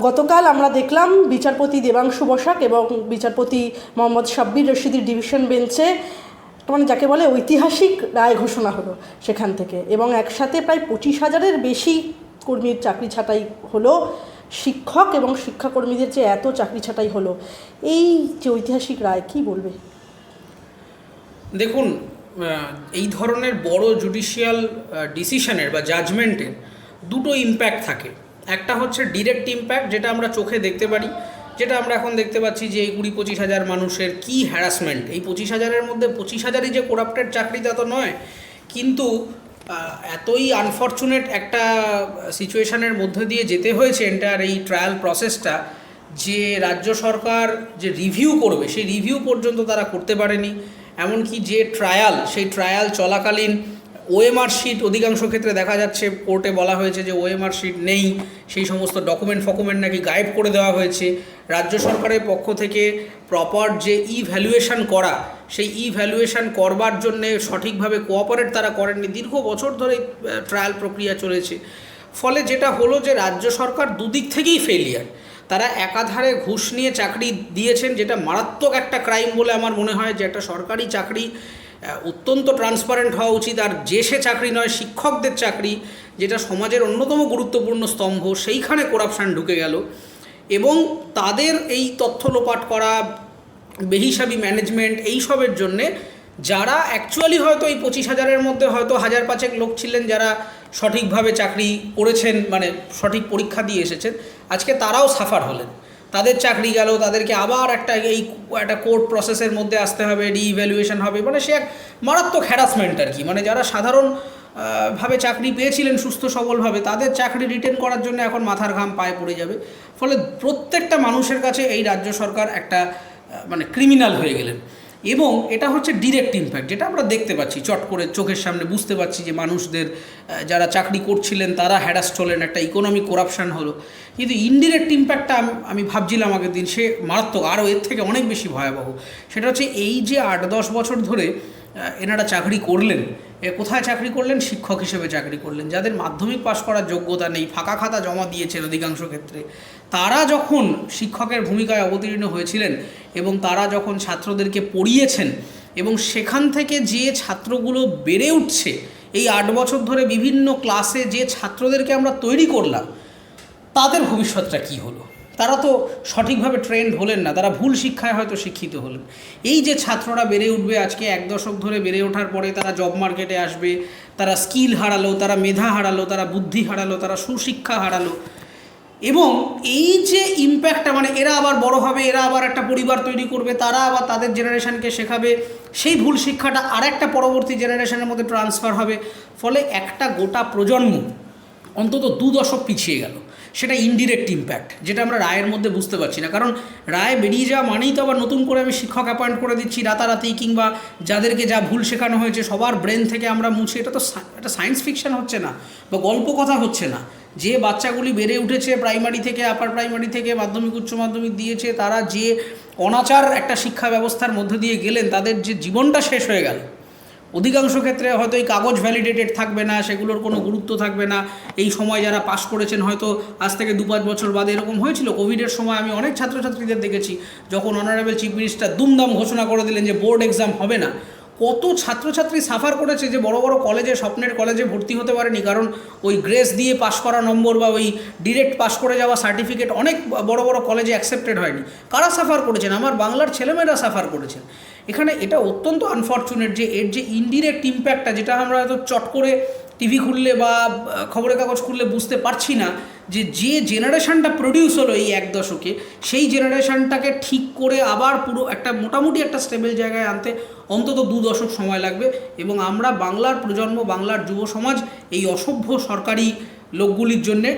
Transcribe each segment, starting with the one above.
গতকাল আমরা দেখলাম বিচারপতি দেবাংশু বসাক এবং বিচারপতি মোহাম্মদ সাব্বির রশিদির ডিভিশন বেঞ্চে মানে যাকে বলে ঐতিহাসিক রায় ঘোষণা হলো সেখান থেকে, এবং একসাথে প্রায় 25,000-এর বেশি কর্মীর চাকরি ছাঁটাই হলো। শিক্ষক এবং শিক্ষাকর্মীদের যে এত চাকরি ছাঁটাই হলো, এই যে ঐতিহাসিক রায়, কি বলবে? দেখুন, এই ধরনের বড় জুডিশিয়াল ডিসিশনের বা জাজমেন্টের দুটো ইম্প্যাক্ট থাকে। একটা হচ্ছে ডিরেক্ট ইম্প্যাক্ট, যেটা আমরা চোখে দেখতে পারি, যেটা আমরা এখন দেখতে পাচ্ছি যে এই 20-25 হাজার মানুষের কি হ্যারাসমেন্ট। এই 25,000-এর মধ্যে 25,000-ই যে করাপ্টেড চাকরি তা তো নয়, কিন্তু এতই আনফর্চুনেট একটা সিচুয়েশনের মধ্যে দিয়ে যেতে হয়েছে এন্টার এই ট্রায়াল প্রসেসটা, যে রাজ্য সরকার যে রিভিউ করবে সেই রিভিউ পর্যন্ত তারা করতে পারেনি। এমনকি যে ট্রায়াল, সেই ট্রায়াল চলাকালীন ওএমআর শিট অধিকাংশ ক্ষেত্রে দেখা যাচ্ছে কোর্টে বলা হয়েছে যে ওএমআর শিট নেই, সেই সমস্ত ডকুমেন্ট নাকি গায়েব করে দেওয়া হয়েছে। রাজ্য সরকারের পক্ষ থেকে প্রপার যে ইভ্যালুয়েশন করা, সেই ইভ্যালুয়েশন করবার জন্যে সঠিকভাবে কোঅপারেট তারা করেননি। দীর্ঘ বছর ধরে ট্রায়াল প্রক্রিয়া চলেছে, ফলে যেটা হলো যে রাজ্য সরকার দুদিক থেকেই ফেলিয়ার। তারা একাধারে ঘুষ নিয়ে চাকরি দিয়েছেন, যেটা মারাত্মক একটা ক্রাইম বলে আমার মনে হয়, যে একটা সরকারি চাকরি অত্যন্ত ট্রান্সপারেন্ট হওয়া উচিত। আর যে সে চাকরি নয়, শিক্ষকদের চাকরি, যেটা সমাজের অন্যতম গুরুত্বপূর্ণ স্তম্ভ, সেইখানে করাপশান ঢুকে গেল। এবং তাদের এই তথ্য লোপাট করা, বেহিসাবি ম্যানেজমেন্ট, এইসবের জন্যে যারা অ্যাকচুয়ালি হয়তো এই 25,000-এর মধ্যে হয়তো 1,000-5 লোক ছিলেন যারা সঠিকভাবে চাকরি করেছেন, মানে সঠিক পরীক্ষা দিয়ে এসেছেন, আজকে তারাও সাফার হলেন। তাদের চাকরি গেল, তাদেরকে আবার একটা কোর্ট প্রসেসের মধ্যে আসতে হবে, রিইভ্যালুয়েশন হবে। মানে সে এক মারাত্মক হ্যারাসমেন্ট আর কি। মানে যারা সাধারণ ভাবে চাকরি পেয়েছিলেন সুস্থ সবলভাবে, তাদের চাকরি রিটেন করার জন্য এখন মাথার ঘাম পায়ে পড়ে যাবে। ফলে প্রত্যেকটা মানুষের কাছে এই রাজ্য সরকার একটা মানে ক্রিমিনাল হয়ে গেলেন। এবং এটা হচ্ছে ডিরেক্ট ইম্প্যাক্ট, যেটা আমরা দেখতে পাচ্ছি চট করে চোখের সামনে, বুঝতে পারছি যে মানুষদের যারা চাকরি করছিলেন তারা হ্যারাস্ট হলেন, একটা ইকোনমিক করাপশান হলো। কিন্তু ইনডিরেক্ট ইম্প্যাক্টটা আমি ভাবছিলাম আগের দিন, সে মারাত্মক, আরও এর থেকে অনেক বেশি ভয়াবহ। সেটা হচ্ছে এই যে 8-10 বছর ধরে এনারা চাকরি করলেন, কোথায় চাকরি করলেন? শিক্ষক হিসেবে চাকরি করলেন। যাদের মাধ্যমিক পাশ করার যোগ্যতা নেই, ফাঁকা খাতা জমা দিয়েছেন অধিকাংশ ক্ষেত্রে, তারা যখন শিক্ষকের ভূমিকায় অবতীর্ণ হয়েছিলেন এবং তারা যখন ছাত্রদেরকে পড়িয়েছেন, এবং সেখান থেকে যে ছাত্রগুলো বেড়ে উঠছে, এই 8 বছর ধরে বিভিন্ন ক্লাসে যে ছাত্রদেরকে আমরা তৈরি করলাম, তাদের ভবিষ্যৎটা কী হলো? তারা তো সঠিকভাবে ট্রেন্ড হলেন না, তারা ভুল শিক্ষায় হয়তো শিক্ষিত হলেন। এই যে ছাত্ররা বেড়ে উঠবে আজকে 1 দশক ধরে, বেড়ে ওঠার পরে তারা জব মার্কেটে আসবে, তারা স্কিল হারালো, তারা মেধা হারালো, তারা বুদ্ধি হারালো, তারা সুশিক্ষা হারালো। এবং এই যে ইম্প্যাক্টটা, মানে এরা আবার বড় হবে, এরা আবার একটা পরিবার তৈরি করবে, তারা আবার তাদের জেনারেশনকে শেখাবে, সেই ভুল শিক্ষাটা আর একটা পরবর্তী জেনারেশনের মধ্যে ট্রান্সফার হবে। ফলে একটা গোটা প্রজন্ম অন্তত 2 দশক পিছিয়ে গেল। সেটা ইনডিরেক্ট ইম্প্যাক্ট, যেটা আমরা রায়ের মধ্যে বুঝতে পারছি না। কারণ রায় বেরিয়ে যাওয়া মানেই তো আবার নতুন করে আমি শিক্ষক অ্যাপয়েন্ট করে দিচ্ছি রাতারাতি, কিংবা যাদেরকে যা ভুল শেখানো হয়েছে সবার ব্রেন থেকে আমরা মুছে। এটা তো একটা সায়েন্স ফিকশন হচ্ছে না, বা গল্প কথা হচ্ছে না। যে বাচ্চাগুলি বেড়ে উঠেছে প্রাইমারি থেকে, আপার প্রাইমারি থেকে মাধ্যমিক উচ্চ মাধ্যমিক দিয়েছে, তারা যে অনাচার একটা শিক্ষা ব্যবস্থার মধ্যে দিয়ে গেলেন, তাদের যে জীবনটা শেষ হয়ে গেল। অধিকাংশ ক্ষেত্রে হয়তো এই কাগজ ভ্যালিডেটেড থাকবে না, সেগুলোর কোনো গুরুত্ব থাকবে না। এই সময় যারা পাশ করেছেন হয়তো আজ থেকে 2-5 বছর বাদে, এরকম হয়েছিল কোভিডের সময়, আমি অনেক ছাত্রছাত্রীদের দেখেছি যখন অনারেবল চিফ মিনিস্টার দুমদাম ঘোষণা করে দিলেন যে বোর্ড এক্সাম হবে না, কত ছাত্রছাত্রী সাফার করেছে যে বড় বড় কলেজে, স্বপ্নের কলেজে ভর্তি হতে পারেনি, কারণ ওই গ্রেস দিয়ে পাশ করা নম্বর বা ওই ডিরেক্ট পাশ করে যাওয়া সার্টিফিকেট অনেক বড় বড় কলেজে অ্যাকসেপ্টেড হয়নি। কারা সাফার করেছেন? আমার বাংলার ছেলেমেয়েরা সাফার করেছেন। এখানে এটা অত্যন্ত আনফর্চুনেট যে এর যে ইনডিরেক্ট ইম্প্যাক্টটা, যেটা আমরা হয়তো চট করে টিভি খুললে বা খবরের কাগজ খুললে বুঝতে পারছি না, যে জেনারেশনটা প্রডিউস হলো এই 1 দশকে, সেই জেনারেশনটাকে ঠিক করে আবার পুরো একটা মোটামুটি একটা স্টেবল জায়গায় আনতে অন্তত 2 দশক সময় লাগবে। এবং আমরা বাংলার প্রজন্ম, বাংলার যুব সমাজ এই অসভ্য সরকারি লোকগুলির জন্যে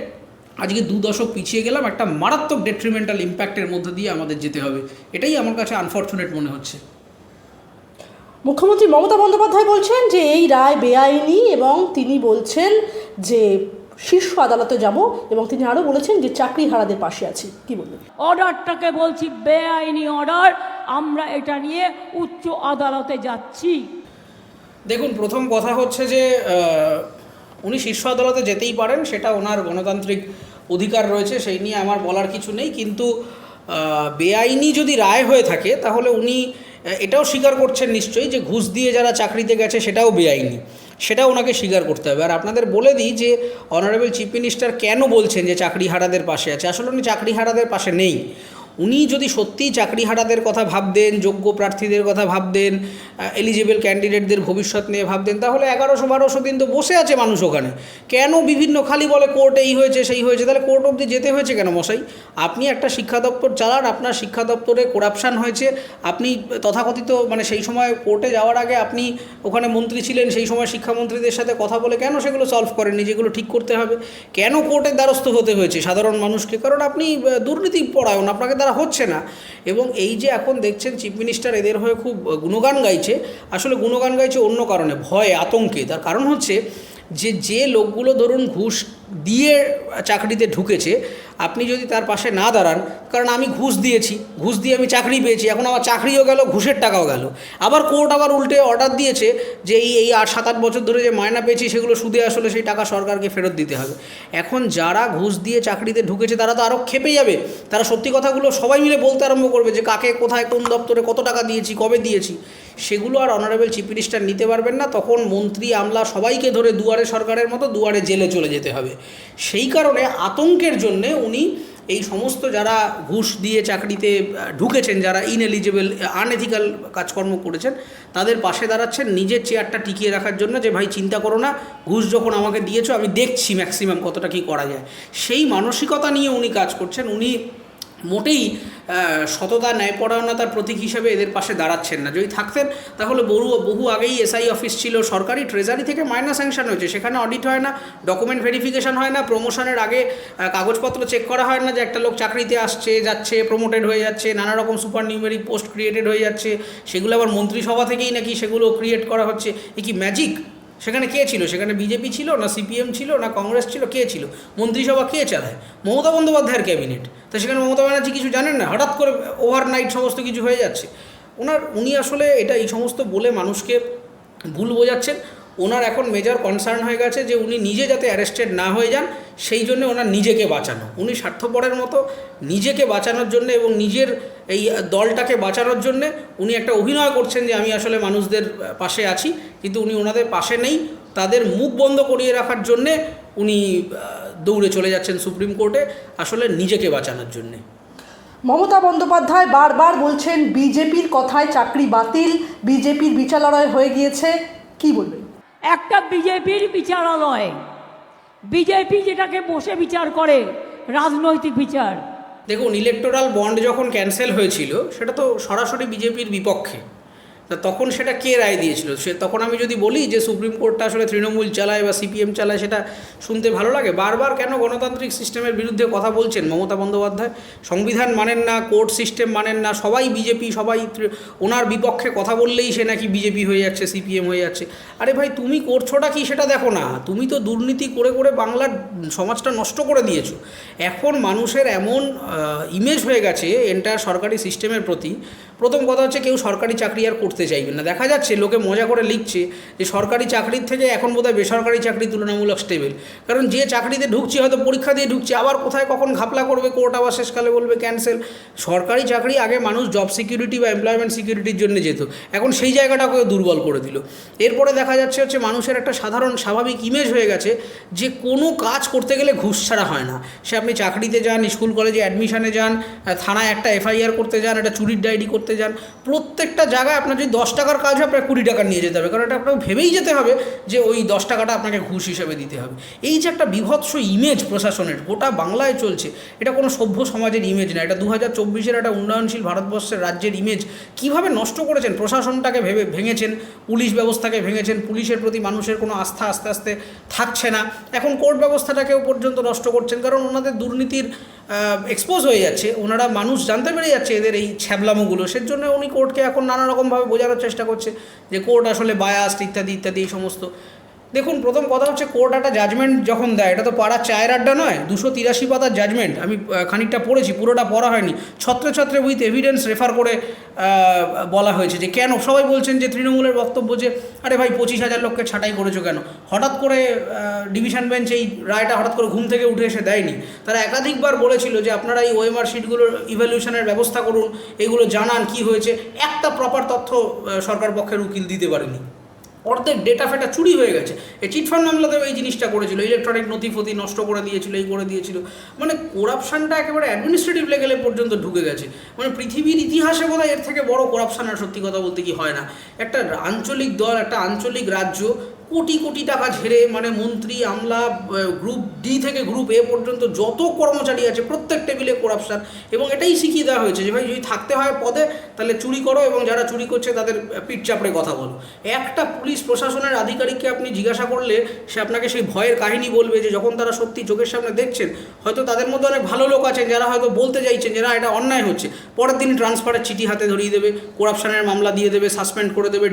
আজকে 2 দশক পিছিয়ে গেলাম। একটা মারাত্মক ডেট্রিমেন্টাল ইম্প্যাক্টের মধ্যে দিয়ে আমাদের যেতে হবে। এটাই আমার কাছে আনফর্চুনেট মনে হচ্ছে। মুখ্যমন্ত্রী মমতা বন্দ্যোপাধ্যায় বলছেন যে এই রায় বেআইনি, এবং তিনি বলছেন যে শীর্ষ আদালতে যাব, এবং তিনি আরও বলেছেন যে চাকরিহারাদের পাশে আছি। কি বলবেন? অর্ডারটাকে বলছি বেআইনি অর্ডার, আমরা এটা নিয়ে উচ্চ আদালতে যাচ্ছি। দেখুন, প্রথম কথা হচ্ছে যে উনি শীর্ষ আদালতে যেতেই পারেন, সেটা ওনার গণতান্ত্রিক অধিকার রয়েছে, সেই নিয়ে আমার বলার কিছু নেই। কিন্তু বেআইনি যদি রায় হয়ে থাকে তাহলে উনি এটাও স্বীকার করছেন নিশ্চয়ই যে ঘুষ দিয়ে যারা চাকরিতে গেছে সেটাও বেআইনি, সেটা ওনাকে স্বীকার করতে হবে। আর আপনাদের বলে দিই যে অনারেবল চিফ মিনিস্টার কেন বলছেন যে চাকরিহারাদের পাশে আছে। আসলে উনি চাকরিহারাদের পাশে নেই। উনি যদি সত্যিই চাকরিহারাদের কথা ভাবতেন, যোগ্য প্রার্থীদের কথা ভাবতেন, এলিজিবল ক্যান্ডিডেটদের ভবিষ্যৎ নিয়ে ভাবতেন, তাহলে 1100-1200 দিন তো বসে আছে মানুষ ওখানে। কেন বিভিন্ন খালি বলে কোর্ট এই হয়েছে সেই হয়েছে, তাহলে কোর্ট অবধি যেতে হয়েছে কেন মশাই? আপনি একটা শিক্ষা দপ্তর চালান, আপনার শিক্ষা দপ্তরে করাপশান হয়েছে, আপনি তথাকথিত মানে সেই সময় কোর্টে যাওয়ার আগে আপনি ওখানে মন্ত্রী ছিলেন, সেই সময় শিক্ষামন্ত্রীদের সাথে কথা বলে কেন সেগুলো সলভ করেননি, যেগুলো ঠিক করতে হবে? কেন কোর্টের দ্বারস্থ হতে হয়েছে সাধারণ মানুষকে? কারণ আপনি দুর্নীতি পরায়ণ, আপনাকে দ্বারা হচ্ছে না। এবং এই যে এখন দেখছেন চিফ মিনিস্টার এদের হয়ে খুব গুণগান গাইছে, আসলে গুণগান গাইছে অন্য কারণে, ভয়ে, আতঙ্কে। তার কারণ হচ্ছে যে লোকগুলো ধরুন ঘুষ দিয়ে চাকরিতে ঢুকেছে, আপনি যদি তার পাশে না দাঁড়ান, কারণ আমি ঘুষ দিয়েছি, ঘুষ দিয়ে আমি চাকরি পেয়েছি, এখন আমার চাকরিও গেল, ঘুষের টাকাও গেল। আবার কোর্ট আবার উল্টে অর্ডার দিয়েছে যে এই 8-7-8 বছর ধরে যে মায়না পেয়েছি সেগুলো সুদে আসলে সেই টাকা সরকারকে ফেরত দিতে হবে। এখন যারা ঘুষ দিয়ে চাকরিতে ঢুকেছে তারা তো আরও খেপে যাবে, তারা সত্যি কথাগুলো সবাই মিলে বলতে আরম্ভ করবে যে কাকে কোথায় কোন দপ্তরে কত টাকা দিয়েছি, কবে দিয়েছি। সেগুলো আর অনারেবল চিফ মিনিস্টার নিতে পারবেন না। তখন মন্ত্রী আমলা সবাইকে ধরে দুয়ারে সরকারের মতো দুয়ারে জেলে চলে যেতে হবে। সেই কারণে আতঙ্কের জন্যে উনি এই সমস্ত যারা ঘুষ দিয়ে চাকরিতে ঢুকেছেন, যারা ইনএলিজিবল আনএথিক্যাল কাজকর্ম করেছেন, তাদের পাশে দাঁড়াচ্ছেন নিজের চেয়ারটা টিকিয়ে রাখার জন্য, যে ভাই চিন্তা করো না, ঘুষ যখন আমাকে দিয়েছো আমি দেখছি ম্যাক্সিমাম কতটা কী করা যায়। সেই মানসিকতা নিয়ে উনি কাজ করছেন। উনি মোটেই সততা, ন্যায়পরায়ণতার প্রতীক হিসেবে এদের পাশে দাঁড়াচ্ছেন না। যদি থাকতেন তাহলে বহু আগেই এসআই অফিস ছিল, সরকারি ট্রেজারি থেকে মাইনা স্যাংশন হয়েছে, সেখানে অডিট হয় না, ডকুমেন্ট ভেরিফিকেশন হয় না, প্রমোশনের আগে কাগজপত্র চেক করা হয় না যে একটা লোক চাকরিতে আসছে, যাচ্ছে, প্রমোটেড হয়ে যাচ্ছে, নানা রকম সুপার নিউমেরিক পোস্ট ক্রিয়েটেড হয়ে যাচ্ছে, সেগুলো আবার মন্ত্রিসভা থেকেই নাকি সেগুলো ক্রিয়েট করা হচ্ছে। এ কি ম্যাজিক? সেখানে কে ছিল? সেখানে বিজেপি ছিল না সিপিএম ছিল না কংগ্রেস ছিল? কে ছিল? মন্ত্রিসভা কে চালায়? মমতা বন্দ্যোপাধ্যায়ের ক্যাবিনেট। তো সেখানে মমতা ব্যানার্জি কিছু জানেন না? হঠাৎ করে ওভারনাইট সমস্ত কিছু হয়ে যাচ্ছে। উনি আসলে এই সমস্ত বলে মানুষকে ভুল বোঝাচ্ছেন। ওনার এখন মেজর কনসার্ন হয়ে গেছে যে উনি নিজে যাতে অ্যারেস্টেড না হয়ে যান, সেই জন্য ওনার নিজেকে বাঁচানো। উনি স্বার্থপরের মতো নিজেকে বাঁচানোর জন্য এবং নিজের এই দলটাকে বাঁচানোর জন্যে উনি একটা অভিনয় করছেন যে আমি আসলে মানুষদের পাশে আছি, কিন্তু উনি ওনাদের পাশে নেই। তাদের মুখ বন্ধ করিয়ে রাখার জন্যে উনি দৌড়ে চলে যাচ্ছেন সুপ্রিম কোর্টে, আসলে নিজেকে বাঁচানোর জন্যে। মমতা বন্দ্যোপাধ্যায় বারবার বলছেন বিজেপির কথায় চাকরি বাতিল, বিজেপির বিচারালয় হয়ে গিয়েছে, কি বলবেন? একটা বিজেপির বিচারালয়, বিজেপি যেটাকে বসে বিচার করে, রাজনৈতিক বিচার। দেখুন, ইলেকটোরাল বন্ড যখন ক্যান্সেল হয়েছিল সেটা তো সরাসরি বিজেপির বিপক্ষে। তা তখন সেটা কে রায় দিয়েছিল? তখন আমি যদি বলি যে সুপ্রিম কোর্টটা আসলে তৃণমূল চালায় বা সিপিএম চালায়, সেটা শুনতে ভালো লাগে? বারবার কেন গণতান্ত্রিক সিস্টেমের বিরুদ্ধে কথা বলছেন মমতা বন্দ্যোপাধ্যায়? সংবিধান মানেন না, কোর্ট সিস্টেম মানেন না, সবাই বিজেপি, সবাই ওনার বিপক্ষে কথা বললেই সে নাকি বিজেপি হয়ে যাচ্ছে, সিপিএম হয়ে যাচ্ছে। আরে ভাই, তুমি করছোটা কি সেটা দেখো না? তুমি তো দুর্নীতি করে করে বাংলার সমাজটা নষ্ট করে দিয়েছো। এখন মানুষের এমন ইমেজ হয়ে গেছে এন্টায়ার সরকারি সিস্টেমের প্রতি। প্রথম কথা হচ্ছে কেউ সরকারি চাকরি আর করতে চাইবেন না। দেখা যাচ্ছে লোকে মজা করে লিখছে যে সরকারি চাকরির থেকে এখন বোধহয় বেসরকারি চাকরি তুলনামূলক স্টেবল। কারণ যে চাকরিতে ঢুকছে হয়তো পরীক্ষা দিয়ে ঢুকছে, আবার কোথায় কখন ঘাপলা করবে, কোর্ট আবার শেষকালে বলবে ক্যান্সেল। সরকারি চাকরি আগে মানুষ জব সিকিউরিটি বা এমপ্লয়মেন্ট সিকিউরিটির জন্য যেত, এখন সেই জায়গাটাকে দুর্বল করে দিল। এরপরে দেখা যাচ্ছে মানুষের একটা সাধারণ স্বাভাবিক ইমেজ হয়ে গেছে যে কোনো কাজ করতে গেলে ঘুষ ছাড়া হয় না। সে আপনি চাকরিতে যান, স্কুল কলেজে অ্যাডমিশনে যান, থানায় একটা এফআইআর করতে যান, একটা চুরির ডায়েরি করতে যান, প্রত্যেকটা জায়গায় আপনার যদি 10 টাকার কাজ হয় আপনার 20 টাকা নিয়ে যেতে হবে। কারণ এটা আপনাকে ভেবেই যেতে হবে যে ওই 10 টাকাটা আপনাকে ঘুষ হিসেবে দিতে হবে। এই যে একটা বিভৎস ইমেজ প্রশাসনের গোটা বাংলায় চলছে, এটা কোনো সভ্য সমাজের ইমেজ না। এটা 2024-এর একটা উন্নয়নশীল ভারতবর্ষের রাজ্যের ইমেজ। কীভাবে নষ্ট করেছেন প্রশাসনটাকে, ভেঙেছেন, পুলিশ ব্যবস্থাকে ভেঙেছেন, পুলিশের প্রতি মানুষের কোনো আস্থা আস্তে আস্তে থাকছে না। এখন কোর্ট ব্যবস্থাটাকেও পর্যন্ত নষ্ট করছেন, কারণ ওনাদের দুর্নীতির এক্সপোজ হয়ে যাচ্ছে, ওনারা মানুষ জানতে পেরে যাচ্ছে এদের এই ছ্যাবলামোগুলো। সেজন্য উনি কোর্টকে এখন নানা রকমভাবে বোঝানোর চেষ্টা করছে যে কোর্ট আসলে বায়াসড ইত্যাদি ইত্যাদি এই সমস্ত। দেখুন, প্রথম কথা হচ্ছে কোর্ট একটা জাজমেন্ট যখন দেয়, এটা তো পাড়ার চায়ের আড্ডা নয়। 283 পাতার জাজমেন্ট, আমি খানিকটা পড়েছি, পুরোটা পড়া হয়নি। ছত্রে ছত্রে উইথ এভিডেন্স রেফার করে বলা হয়েছে যে কেন। সবাই বলছেন যে তৃণমূলের বক্তব্য যে আরে ভাই 25,000 লোককে ছাঁটাই করেছো কেন। হঠাৎ করে ডিভিশন বেঞ্চ এই রায়টা হঠাৎ করে ঘুম থেকে উঠে এসে দেয়নি। তারা একাধিকবার বলেছিল যে আপনারা এই ওএমআর শিটগুলোর ইভ্যালুয়েশনের ব্যবস্থা করুন, এগুলো জানান কি হয়েছে। একটা প্রপার তথ্য সরকার পক্ষের উকিল দিতে পারেনি। অর্ধেক ডেটা ফেটা চুরি হয়ে গেছে। এই চিটফান্ড মামলাতেও এই জিনিসটা করেছিল, ইলেকট্রনিক নথিফতি নষ্ট করে দিয়েছিল, এই করে দিয়েছিল। মানে করাপশানটা একেবারে অ্যাডমিনিস্ট্রেটিভ লেভেলে পর্যন্ত ঢুকে গেছে। মানে পৃথিবীর ইতিহাসে বোধহয় এর থেকে বড় করাপশান আর সত্যি কথা বলতে কি হয় না। একটা আঞ্চলিক দল, একটা আঞ্চলিক রাজ্য কোটি কোটি টাকা ঝেড়ে, মানে মন্ত্রী, আমলা, গ্রুপ ডি থেকে গ্রুপ এ পর্যন্ত যত কর্মচারী আছে প্রত্যেক টেবিলে করাপশান। এবং এটাই শিখিয়ে দেওয়া হয়েছে যে ভাই যদি থাকতে হয় পদে তাহলে চুরি করো, এবং যারা চুরি করছে তাদের পিঠ চাপড়ে কথা বলো। একটা পুলিশ প্রশাসনের আধিকারিককে আপনি জিজ্ঞাসা করলে সে আপনাকে সেই ভয়ের কাহিনী বলবে যে যখন তারা সত্যি চোখের সামনে দেখছেন, হয়তো তাদের মধ্যে অনেক ভালো লোক আছেন যারা হয়তো বলতে চাইছেন যে না এটা অন্যায় হচ্ছে, পরের দিন ট্রান্সফারের চিঠি হাতে ধরিয়ে দেবে, করাপশানের মামলা দিয়ে দেবে, সাসপেন্ড করে দেবে,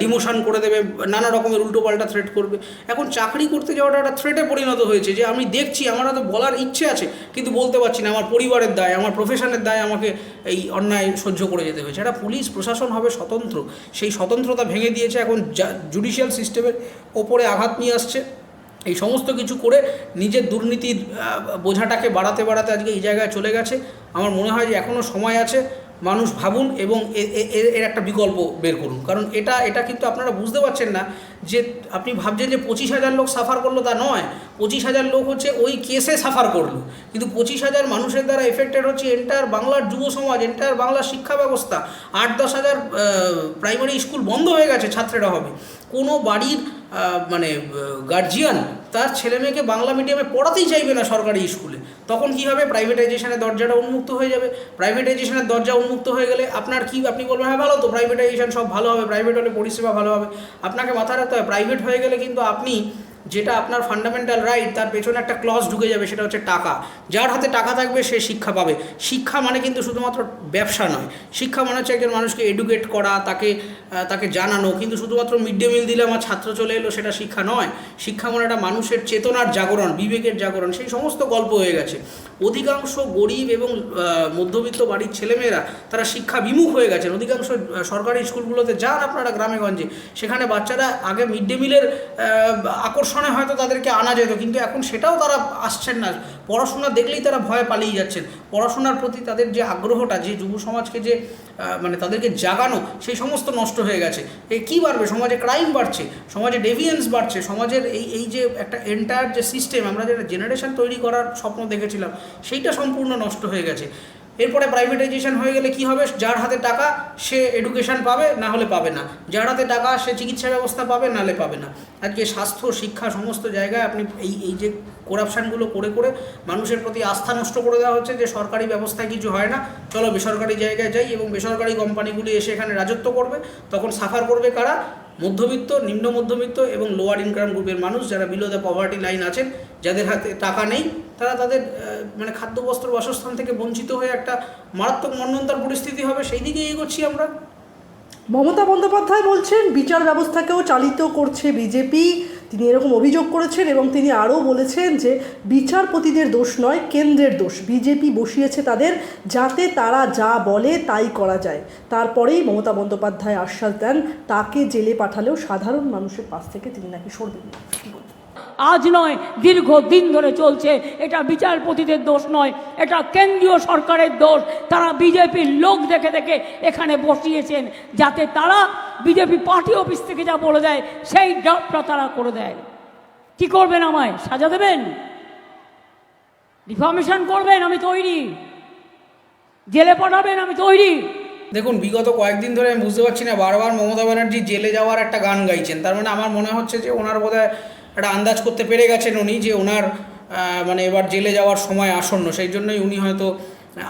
ডিমোশন করে দেবে, নানা রকমের উল্টোপাল্টা থ্রেট করবে। এখন চাকরি করতে যাওয়াটা একটা থ্রেটে পরিণত হয়েছে যে আমি দেখছি, আমার হয়তো বলার ইচ্ছে আছে কিন্তু বলতে পারছি না, আমার পরিবারের দায়, আমার প্রফেশনের দায় আমাকে এই অন্যায় সহ্য করে যেতে হয়েছে। একটা পুলিশ প্রশাসন হবে স্বতন্ত্র, সেই স্বতন্ত্রতা ভেঙে দিয়েছে। এখন জুডিশিয়াল সিস্টেমের ওপরে আঘাত নিয়ে আসছে। এই সমস্ত কিছু করে নিজের দুর্নীতির বোঝাটাকে বাড়াতে বাড়াতে আজকে এই জায়গায় চলে গেছে। আমার মনে হয় যে এখনও সময় আছে, মানুষ ভাবুন এবং এর একটা বিকল্প বের করুন। কারণ এটা কিন্তু আপনারা বুঝতে পারছেন না যে আপনি ভাবছেন যে 25,000 লোক সাফার করলো, তা নয়। 25,000 লোক হচ্ছে ওই কেসে সাফার করলো, কিন্তু 25,000 মানুষের দ্বারা এফেক্টেড হচ্ছে এন্টায়ার বাংলার যুব সমাজ, এন্টায়ার বাংলার শিক্ষা ব্যবস্থা। 8-10 হাজার প্রাইমারি স্কুল বন্ধ হয়ে গেছে, ছাত্রেরা হবে। কোনো বাড়ির মানে গার্জিয়ান তার ছেলে মেয়েকে বাংলা মিডিয়ামে পড়াতেই চাইবে না সরকারি স্কুলে। তখন কী হবে? প্রাইভেটাইজেশনের দরজাটা উন্মুক্ত হয়ে যাবে। প্রাইভেটাইজেশনের দরজা উন্মুক্ত হয়ে গেলে আপনার কি, আপনি বলবেন হ্যাঁ ভালো তো, প্রাইভেটাইজেশন সব ভালো হবে, প্রাইভেট হলে পরিষেবা ভালো হবে। আপনাকে মাথায় রাখতে হবে প্রাইভেট হয়ে গেলে কিন্তু আপনি যেটা আপনার ফান্ডামেন্টাল রাইট, তার পেছনে একটা ক্লজ ঢুকে যাবে, সেটা হচ্ছে টাকা। যার হাতে টাকা থাকবে সে শিক্ষা পাবে। শিক্ষা মানে কিন্তু শুধুমাত্র ব্যবসা নয়। শিক্ষা মানে হচ্ছে একজন মানুষকে এডুকেট করা, তাকে জানানো। কিন্তু শুধুমাত্র মিড ডে মিল দিলে আমার ছাত্র চলে এলো সেটা শিক্ষা নয়। শিক্ষা মানে একটা মানুষের চেতনার জাগরণ, বিবেকের জাগরণ। সেই সমস্ত গল্প হয়ে গেছে। অধিকাংশ গরিব এবং মধ্যবিত্ত বাড়ির ছেলেমেয়েরা তারা শিক্ষা বিমুখ হয়ে গেছেন। অধিকাংশ সরকারি স্কুলগুলোতে যান আপনারা গ্রামে গঞ্জে, সেখানে বাচ্চারা আগে মিড ডে মিলের আকর্ষণে হয়তো তাদেরকে আনা যেত, কিন্তু এখন সেটাও তারা আসছেন না। পড়াশোনা দেখলেই তারা ভয়ে পালিয়ে যাচ্ছেন। পড়াশোনার প্রতি তাদের যে আগ্রহটা, যে যুব সমাজকে যে মানে তাদেরকে জাগানো, সেই সমস্ত নষ্ট হয়ে গেছে। এই কী বাড়বে? সমাজে ক্রাইম বাড়ছে, সমাজে ডেভিয়েন্স বাড়ছে, সমাজের এই যে একটা এন্টায়ার যে সিস্টেম, আমরা যে জেনারেশন তৈরি করার স্বপ্ন দেখেছিলাম, সেইটা সম্পূর্ণ নষ্ট হয়ে গেছে। এরপরে প্রাইভেটাইজেশন হয়ে গেলে কি হবে? যার হাতে টাকা সে এডুকেশন পাবে, না হলে পাবে না। যার হাতে টাকা সে চিকিৎসা ব্যবস্থা পাবে, নাহলে পাবে না। আজকে স্বাস্থ্য, শিক্ষা, সমস্ত জায়গায় আপনি এই যে করাপশানগুলো করে করে মানুষের প্রতি আস্থা নষ্ট করে দেওয়া হচ্ছে, যে সরকারি ব্যবস্থায় কিছু হয় না, চলো বেসরকারি জায়গায় যাই, এবং বেসরকারি কোম্পানিগুলি এসে এখানে রাজত্ব করবে। তখন সাফার করবে কারা? মধ্যবিত্ত, নিম্ন মধ্যবিত্ত এবং লোয়ার ইনকাম গ্রুপের মানুষ, যারা বিলো দ্য পভার্টি লাইন আছেন, যাদের হাতে টাকা নেই, তারা তাদের মানে খাদ্য, বস্ত্র, বাসস্থান থেকে বঞ্চিত হয়ে একটা মারাত্মক মন্বন্তর পরিস্থিতি হবে। সেই দিকেই এগোচ্ছি আমরা। মমতা বন্দ্যোপাধ্যায় বলছেন বিচার ব্যবস্থাকেও চালিত করছে বিজেপি। তিনি এরকম অভিযোগ করেছেন এবং তিনি আরও বলেছেন যে বিচারপতিদের দোষ নয়, কেন্দ্রের দোষ। বিজেপি বসিয়েছে তাদের যাতে তারা যা বলে তাই করা যায়। তারপরেই মমতা বন্দ্যোপাধ্যায় আশ্বাস দেন তাকে জেলে পাঠালেও সাধারণ মানুষের পাশ থেকে তিনি নাকি সরবেন না। আজ নয়, দীর্ঘদিন ধরে চলছে। এটা বিচারপতিদের দোষ নয়, এটা কেন্দ্রীয় সরকারের দোষ। তারা বিজেপির লোক দেখে দেখে এখানে বসিয়েছেন যাতে তারা বিজেপি পার্টি অফিস থেকে যা বলে দেয় সেই ড্রাফটটা তারা করে দেয়। কি করবেন? আমায় সাজা দেবেন? ডিফামেশন করবেন? আমি তৈরি। জেলে পাঠাবেন? আমি তৈরি। দেখুন, বিগত কয়েকদিন ধরে আমি বুঝতে পারছি না, বারবার মমতা ব্যানার্জি জেলে যাওয়ার একটা গান গাইছেন। তার মানে আমার মনে হচ্ছে যে ওনার বোধহয় একটা আন্দাজ করতে পেরে গেছেন উনি, যে ওনার মানে এবার জেলে যাওয়ার সময় আসন্ন। সেই জন্যই উনি হয়তো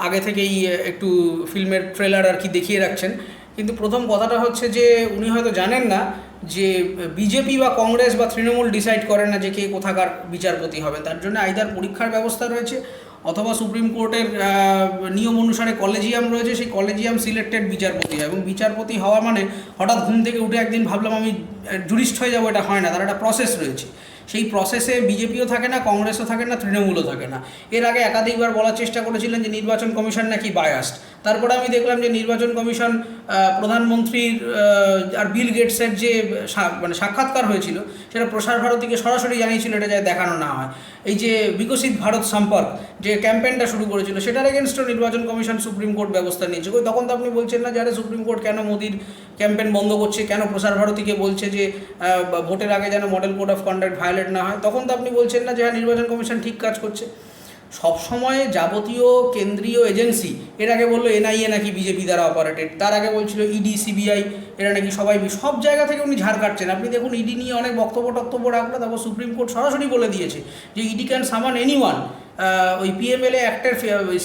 আগে থেকেই একটু ফিল্মের ট্রেলার আর কি দেখিয়ে রাখছেন। কিন্তু প্রথম কথাটা হচ্ছে যে উনি হয়তো জানেন না যে বিজেপি বা কংগ্রেস বা তৃণমূল ডিসাইড করে না যে কে কোথাকার বিচারপতি হবে। তার জন্য আইদার পরীক্ষার ব্যবস্থা রয়েছে, অথবা সুপ্রিম কোর্টের নিয়ম অনুসারে কলেজিয়াম রয়েছে, সেই কলেজিয়াম সিলেক্টেড বিচারপতি হয়, এবং বিচারপতি হওয়া মানে হঠাৎ ঘুম থেকে উঠে একদিন ভাবলাম আমি জুরিস্ট হয়ে যাবো, এটা হয় না। তার একটা প্রসেস রয়েছে। সেই প্রসেসে বিজেপিও থাকে না, কংগ্রেসও থাকে না, তৃণমূলও থাকে না। এর আগে একাধিকবার বলার চেষ্টা করেছিলেন যে নির্বাচন কমিশন নাকি বায়াসড। তারপরে আমি দেখলাম যে নির্বাচন কমিশন প্রধানমন্ত্রীর আর বিল গেটসের যে মানে সাক্ষাৎকার হয়েছিল, সেটা প্রসার ভারতীকে সরাসরি জানিয়েছিল এটা যাতে দেখানো না হয়। এই যে বিকশিত ভারত সম্পর্ক যে ক্যাম্পেইনটা শুরু করেছিল, সেটার এগেনস্টও নির্বাচন কমিশন সুপ্রিম কোর্ট ব্যবস্থা নিয়েছে। তখন তো আপনি বলছেন না যে আরে সুপ্রিম কোর্ট কেন মোদির ক্যাম্পেইন বন্ধ করছে, কেন প্রসার ভারতীকে বলছে যে ভোটের আগে যেন model code of conduct violate না হয়। তখন তো আপনি বলছেন না যে হ্যাঁ নির্বাচন কমিশন ঠিক কাজ করছে। সবসময় যাবতীয় কেন্দ্রীয় এজেন্সি, এর আগে বললো এনআইএ নাকি বিজেপি দ্বারা অপারেটেড, তার আগে বলছিল ইডি সিবিআই এরা নাকি সবাই, সব জায়গা থেকে উনি ঝাড় কাটছেন। আপনি দেখুন ইডি নিয়ে অনেক বক্তব্য রাখলো, তারপর সুপ্রিম কোর্ট সরাসরি বলে দিয়েছে যে ইডি ক্যান সামান এনিওয়ান। ওই পিএমএলএ অ্যাক্টের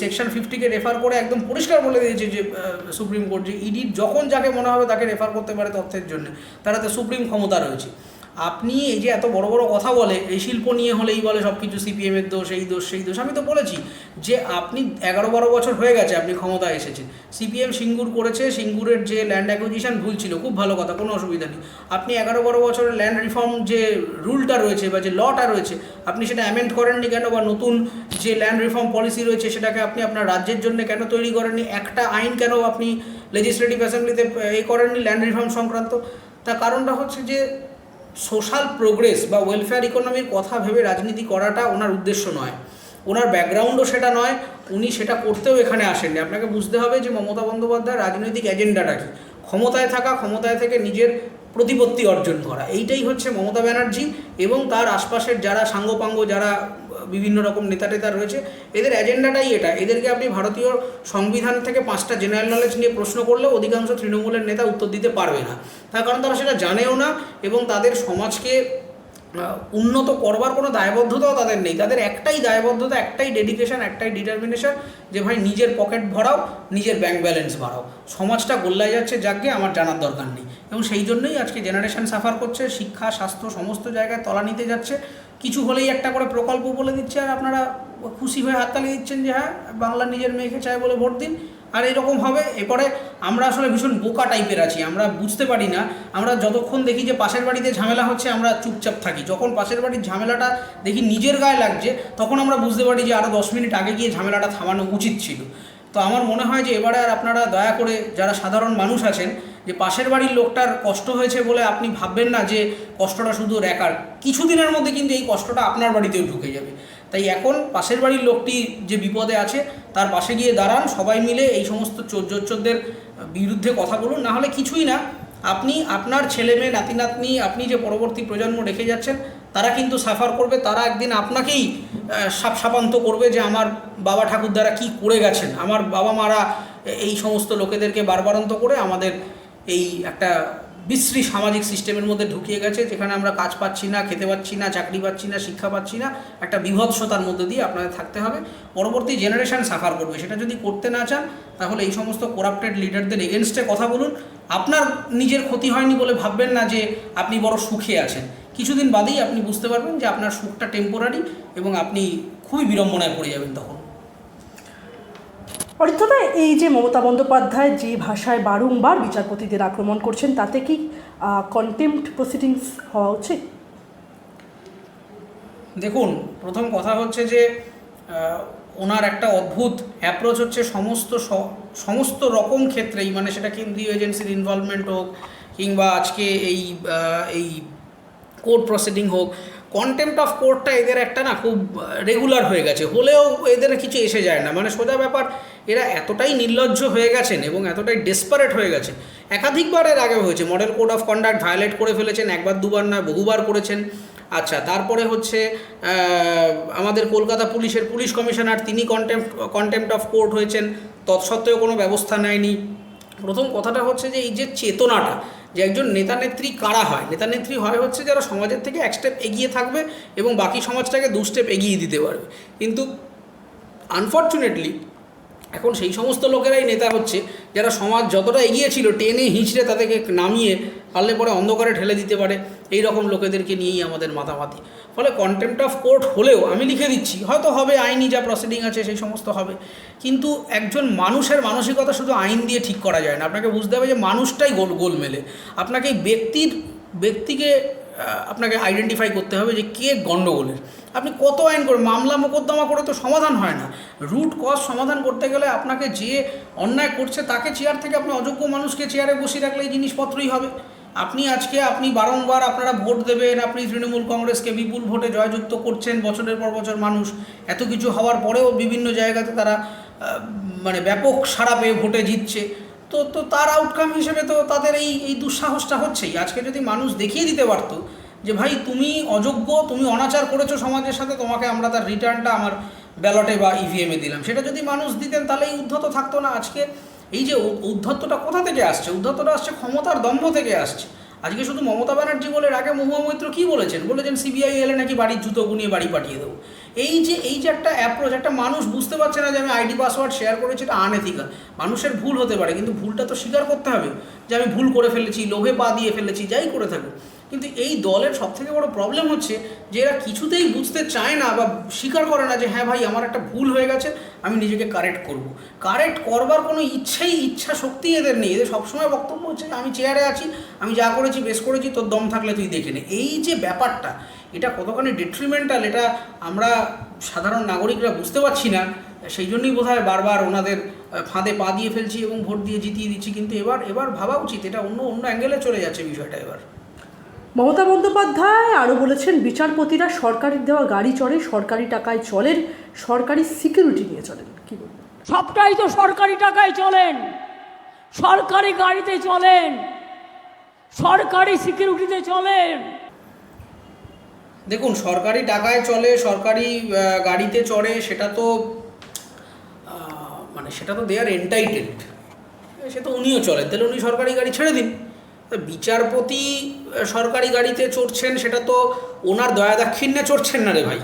সেকশন 50-কে রেফার করে একদম পরিষ্কার বলে দিয়েছে যে সুপ্রিম কোর্ট যে ইডির যখন যাকে মনে হবে তাকে রেফার করতে পারে তথ্যের জন্য, তারা তো সুপ্রিম ক্ষমতা রয়েছে। আপনি এই যে এত বড় বড় কথা বলে, এই শিল্প নিয়ে হলেই বলে সব কিছু সিপিএমের দোষ, এই দোষ সেই দোষ। আমি তো বলেছি যে আপনি 11-12 বছর হয়ে গেছে আপনি ক্ষমতায় এসেছেন, সিপিএম সিঙ্গুর করেছে, সিঙ্গুরের যে ল্যান্ড অ্যাকুইজিশন ভুল ছিল, খুব ভালো কথা, কোনো অসুবিধা নেই। আপনি 11-12 বছরের ল্যান্ড রিফর্ম যে রুলটা রয়েছে বা যে লটা রয়েছে, আপনি সেটা অ্যামেন্ড করেননি কেন, বা নতুন যে ল্যান্ড রিফর্ম পলিসি রয়েছে সেটাকে আপনি আপনার রাজ্যের জন্য কেন তৈরি করেননি, একটা আইন কেন আপনি লেজিসলেটিভ অ্যাসেম্বলিতে করেননি ল্যান্ড রিফর্ম সংক্রান্ত? তার কারণটা হচ্ছে যে সোশ্যাল প্রোগ্রেস বা ওয়েলফেয়ার ইকোনমির কথা ভেবে রাজনীতি করাটা ওনার উদ্দেশ্য নয়, ওনার ব্যাকগ্রাউন্ডও সেটা নয়, উনি সেটা করতেও এখানে আসেননি। আপনাকে বুঝতে হবে যে মমতা বন্দ্যোপাধ্যায়ের রাজনৈতিক এজেন্ডাটা কি, ক্ষমতায় থাকা, ক্ষমতায় থেকে নিজের প্রতিপত্তি অর্জন করা, এইটাই হচ্ছে মমতা ব্যানার্জি এবং তার আশপাশের যারা সাঙ্গপাঙ্গ, যারা বিভিন্ন রকম নেতা টেতা রয়েছে, এদের এজেন্ডাটাই এটা। এদেরকে আপনি ভারতীয় সংবিধান থেকে 5টা জেনারেল নলেজ নিয়ে প্রশ্ন করলেও অধিকাংশ তৃণমূলের নেতা উত্তর দিতে পারবে না, তার কারণ তারা সেটা জানেও না এবং তাদের সমাজকে উন্নত করবার কোনো দায়বদ্ধতাও তাদের নেই। তাদের একটাই দায়বদ্ধতা, একটাই ডেডিকেশন, একটাই ডিটারমিনেশন যে ভাই নিজের পকেট ভরাও, নিজের ব্যাংক ব্যালেন্স বাড়াও, সমাজটা গোল্লায় যাচ্ছে যাকে আমার জানার দরকার নেই। এবং সেই জন্যই আজকে জেনারেশন সাফার করছে, শিক্ষা স্বাস্থ্য সমস্ত জায়গায় তলা নিতে যাচ্ছে। কিছু হলেই একটা করে প্রকল্প বলে দিচ্ছে আর আপনারা খুশি হয়ে হাততালি দিচ্ছেন যে হ্যাঁ বাংলার নিজের মেয়েকে চায় বলে ভোট দিন। আর এরকম হবে। এরপরে আমরা আসলে ভীষণ বোকা টাইপের আছি, আমরা বুঝতে পারি না। আমরা যতক্ষণ দেখি যে পাশের বাড়িতে ঝামেলা হচ্ছে আমরা চুপচাপ থাকি, যখন পাশের বাড়ির ঝামেলাটা দেখি নিজের গায়ে লাগছে তখন আমরা বুঝতে পারি যে আরও 10 মিনিট আগে গিয়ে ঝামেলাটা থামানো উচিত ছিল। তো আমার মনে হয় যে এবারে আর আপনারা দয়া করে যারা সাধারণ মানুষ আছেন, যে পাশের বাড়ির লোকটার কষ্ট হয়েছে বলে আপনি ভাববেন না যে কষ্টটা শুধু রেখার, কিছুদিনের মধ্যে কিন্তু এই কষ্টটা আপনার বাড়িতেও ঢুকে যাবে। তাই এখন পাশের বাড়ির লোকটি যে বিপদে আছে তার পাশে গিয়ে দাঁড়ান, সবাই মিলে এই সমস্ত চোরদের বিরুদ্ধে কথা বলুন। না হলে কিছুই না, আপনি আপনার ছেলে মেয়ে নাতি নাতনি, আপনি যে পরবর্তী প্রজন্ম রেখে যাচ্ছেন তারা কিন্তু সাফার করবে, তারা একদিন আপনাকেই সাপান্ত করবে যে আমার বাবা ঠাকুরদারা কি করে গেছেন, আমার বাবা মারা এই সমস্ত লোকেদেরকে বারবারন্ত করে আমাদের এই একটা বিশ্রী সামাজিক সিস্টেমের মধ্যে ঢুকিয়ে গেছে, যেখানে আমরা কাজ পাচ্ছি না, খেতে পাচ্ছি না, চাকরি পাচ্ছি না, শিক্ষা পাচ্ছি না, একটা বিভৎসতার মধ্যে দিয়ে আপনাদের থাকতে হবে। পরবর্তী জেনারেশন সাফার করবে। সেটা যদি করতে না চান তাহলে এই সমস্ত করাপ্টেড লিডারদের এগেনস্টে কথা বলুন। আপনার নিজের ক্ষতি হয়নি বলে ভাববেন না যে আপনি বড় সুখে আছেন। কিছুদিন বাদেই আপনি বুঝতে পারবেন যে আপনার সুখটা টেম্পোরারি এবং আপনি খুবই বিড়ম্বনায় পড়ে যাবেন তখন। অরিত্রদা, এই যে মমতা বন্দ্যোপাধ্যায় যে ভাষায় বারংবার বিচারপতিদের আক্রমণ করছেন, তাতে কি কন্টেম্পট প্রসিডিংস হওয়া উচিত? দেখুন, প্রথম কথা হচ্ছে যে ওনার একটা অদ্ভুত অ্যাপ্রোচ হচ্ছে সমস্ত রকম ক্ষেত্রেই, মানে সেটা কেন্দ্রীয় এজেন্সির ইনভলভমেন্ট হোক কিংবা আজকে এই কোর্ট প্রসিডিং হোক, কন্টেম্পট অফ কোর্টটা এদের একটা না খুব রেগুলার হয়ে গেছে, হলেও এদের কিছু এসে যায় না। মানে সোজা ব্যাপার, এরা এতটাই নির্লজ্জ হয়ে গেছেন এবং এতটাই ডেসপারেট হয়ে গেছে। একাধিকবার এর আগে হয়েছে, model code of conduct violate করে ফেলেছেন, একবার দুবার নয় বহুবার করেছেন। আচ্ছা, তারপরে হচ্ছে আমাদের কলকাতা পুলিশের পুলিশ কমিশনার, তিনি কন্টেম্পট অফ কোর্ট হয়েছেন, তৎসত্ত্বেও কোনো ব্যবস্থা নেয়নি। প্রথম কথাটা হচ্ছে যে এই যে চেতনাটা, যে একজন নেতানেত্রী কারা হয়, নেতানেত্রী হয় হচ্ছে যারা সমাজের থেকে এক স্টেপ এগিয়ে থাকবে এবং বাকি সমাজটাকে 2 স্টেপ এগিয়ে দিতে পারবে। কিন্তু আনফর্চুনেটলি এখন সেই সমস্ত লোকেরাই নেতা হচ্ছে যারা সমাজ যতটা এগিয়ে ছিল টেনে হিঁচড়ে তাদেরকে নামিয়ে পারলে পরে অন্ধকারে ঠেলে দিতে পারে। এই রকম লোকেদেরকে নিয়েই আমাদের মাতামাতি। ফলে কন্টেম্পট অফ কোর্ট হলেও আমি লিখে দিচ্ছি, হয়তো হবে, আইনি যা প্রসিডিং আছে সেই সমস্ত হবে, কিন্তু একজন মানুষের মানসিকতা শুধু আইন দিয়ে ঠিক করা যায় না। আপনাকে বুঝতে হবে যে মানুষটাই গোলমেলে। আপনাকে এই ব্যক্তিকে আপনাকে আইডেন্টিফাই করতে হবে যে কে গণ্ডগোলের। আপনি কত আইন করে মামলা মোকদ্দমা করে তো সমাধান হয় না। রুট কজ সমাধান করতে গেলে আপনাকে যে অন্যায় করছে তাকে চেয়ার থেকে, আপনি অযোগ্য মানুষকে চেয়ারে বসিয়ে রাখলে এই জিনিসপত্রই হবে। আপনি বারংবার আপনারা ভোট দেবেন, আপনি তৃণমূল কংগ্রেসকে বিপুল ভোটে জয়যুক্ত করছেন, বছরের পর বছর মানুষ এত কিছু হওয়ার পরেও বিভিন্ন জায়গাতে তারা মানে ব্যাপক সাড়া পেয়ে ভোটে জিতছে। তো তার আউটকাম হিসেবে তো তাদের এই দুঃসাহসটা হচ্ছেই। আজকে যদি মানুষ দেখিয়ে দিতে পারতো যে ভাই তুমি অযোগ্য, তুমি অনাচার করেছো সমাজের সাথে, তোমাকে আমরা তার রিটার্নটা আমার ব্যালটে বা ইভিএমে দিলাম, সেটা যদি মানুষ দিতেন তাহলে এই উদ্ধত থাকতো না। আজকে এই যে উদ্ধত্তটা কোথা থেকে আসছে? উদ্ধত্তটা আসছে ক্ষমতার দম্ভ থেকে আসছে। আজকে শুধু মমতা ব্যানার্জি বলে, আগে মহুয়া মৈত্র কী বলেছেন সিবিআই এলে নাকি বাড়ির জুতো গুনিয়ে বাড়ি পাঠিয়ে দেবো। এই যে একটা অ্যাপ্রোচ, একটা মানুষ বুঝতে পারছে না যে আমি আইডি পাসওয়ার্ড শেয়ার করেছি, এটা আনএথিক্যাল। মানুষের ভুল হতে পারে, কিন্তু ভুলটা তো স্বীকার করতে হবে যে আমি ভুল করে ফেলেছি, লোভে পা দিয়ে ফেলেছি, যাই করে থাকুক। কিন্তু এই দলের সবথেকে বড় প্রবলেম হচ্ছে যে এরা কিছুতেই বুঝতে চায় না বা স্বীকার করে না যে হ্যাঁ ভাই আমার একটা ভুল হয়ে গেছে, আমি নিজেকে কারেক্ট করব। কারেক্ট করবার কোনো ইচ্ছা শক্তি এদের নেই। এদের সবসময় বক্তব্য হচ্ছে যে আমি চেয়ারে আছি, আমি যা করেছি বেশ করেছি, তোর দম থাকলে তুই দেখে নে। এই যে ব্যাপারটা, এটা কতখানি ডিট্রিমেন্টাল, এটা আমরা সাধারণ নাগরিকরা বুঝতে পারছি না। সেই জন্যই বোধহয় বারবার ওনাদের ফাঁদে পা দিয়ে ফেলছি এবং ভোট দিয়ে জিতিয়ে দিচ্ছি। কিন্তু এবার ভাবা উচিত, এটা অন্য অ্যাঙ্গেলে চলে যাচ্ছে বিষয়টা। এবার মমতা বন্দ্যোপাধ্যায় আরও বলেছেন, বিচারপতিরা সরকারি দেওয়া গাড়ি চড়ে, সরকারি টাকায় চলেন, সরকারি সিকিউরিটি নিয়ে চলেন। কী বলবেন? সবটাই তো সরকারি টাকায় চলেন, সরকারি গাড়িতে চলেন, সরকারি সিকিউরিটিতে চলেন। দেখুন, সরকারি টাকায় চলে, সরকারি গাড়িতে চড়ে, সেটা তো দে আর এন্টাইটেড, সে তো উনিও চলেন, তাহলে উনি সরকারি গাড়ি ছেড়ে দিন। বিচারপতি সরকারি গাড়িতে চড়ছেন, সেটা তো ওনার দয়া দাক্ষিণ্যে চড়ছেন না রে ভাই।